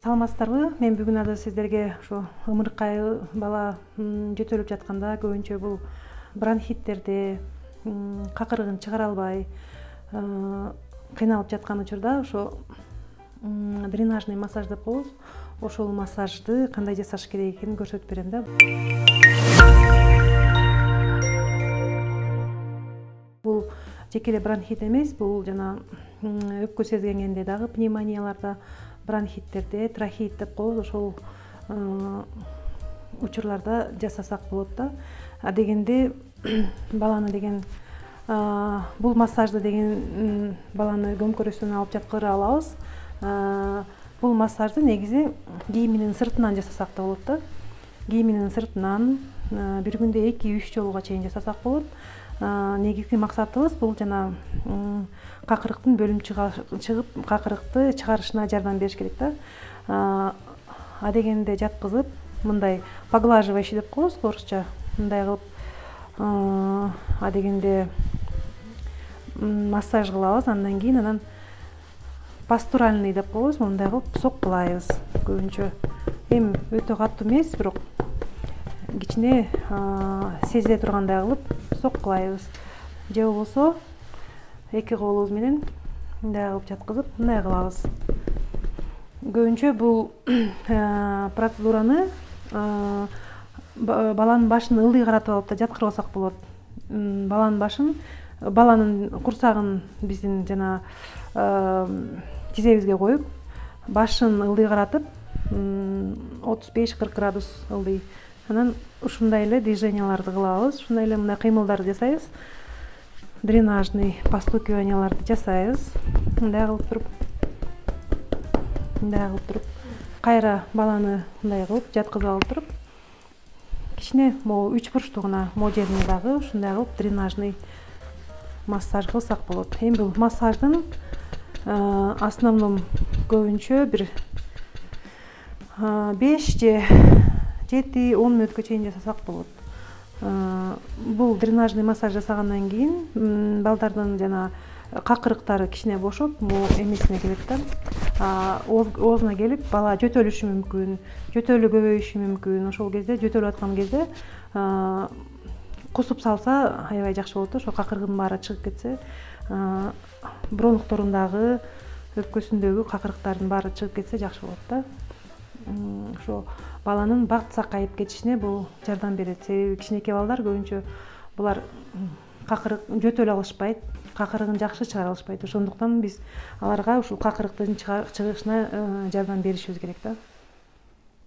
Саламатсыздарбы? Мен бүгүн азыр сиздерге ошо ымыркай бала жөтөлүп жатканда көбүнчө бул бронхиттерди, какырыгын чыгара албай кыйналып жаткан учурда ошо дренажный массаж деп коебуз. Ошол массажды кандай жасаш керек экенин көрсөтүп берем да. Бул жеке эле бронхит эмес, бул жана өпкө сезгенгенде дагы пневмонияларда, бронхиттерде, трахеит деп коебуз, ошол учурларда жасасак болот да. Дегенде баланы деген бул массажды деген баланы көмкөрөстөн алып жаткыра алабыз. Бул массажды негизи кийиминин сыртынан жасасак да болот да. Кийиминин сыртынан бир күндө 2-3 жолуга чейин жасасак болот. Негизги максатыбыз бул жана какырыктын бөлүнүп чыгып, какырыкты чыгарышына жардам бериш керек да. Дегенде жаткызып, мындай поглаживающий деп коебуз орусча, мындай кылып, дегенде массаж кылабыз, андан кийин пастуральный деп коебуз, мындай кылып соккулайбыз көбүнчө. Эми өтө катуу эмес, бирок кичине сезиле тургандай кылып соккулайбыз. Же болбосо эки колубуз менен мындай кылып жаткызып, мындай кылабыз. Көбүнчө бул процедураны баланын башын ылдый каратып алып да жаткырбасак болот. Баланын курсагын биздин жана тизебизге коюп, башын ылдый каратып 35-40 градус ылдый. Анан ушундай эле движенияларды кылабыз, ушундай эле мындай кыймылдарды жасайбыз. Дренажный постукиванияларды жасайбыз. Мындай кылып туруп, кайра баланы мындай кылып жаткызып алып туруп, кичине могу 3 бурчтуу гана моделине дагы ушундай кылып дренажный массаж кылсак болот. Эми бул массаждын основном көбүнчө бир 5 же 7-10 мүнөткө чейин жасасак болот. Бул дренажный массаж жасагандан кийин балдардын жана какырыктары кичине бошоп, бул эмесине келет да. Оозуна келип, бала жөтөлүшү мүмкүн, жөтөлү көбөйүшү мүмкүн. Ошол кезде жөтөлүп аткан кезде кусуп салса аябай жакшы болот да. Ошо какырыгынын баары чыгып кетсе, бронхторундагы, өпкөсүндөгү какырыктардын баары чыгып кетсе жакшы болот да. Ошо баланын бат сакайып кетишине бул жардам берет. Себеби кичинекей балдар көбүнчө булар какырык жөтөлө алышпайт, какырыгын жакшы чыгара алышпайт. Ошондуктан биз аларга ушул какырыктын чыгышына жардам беришибиз керек да.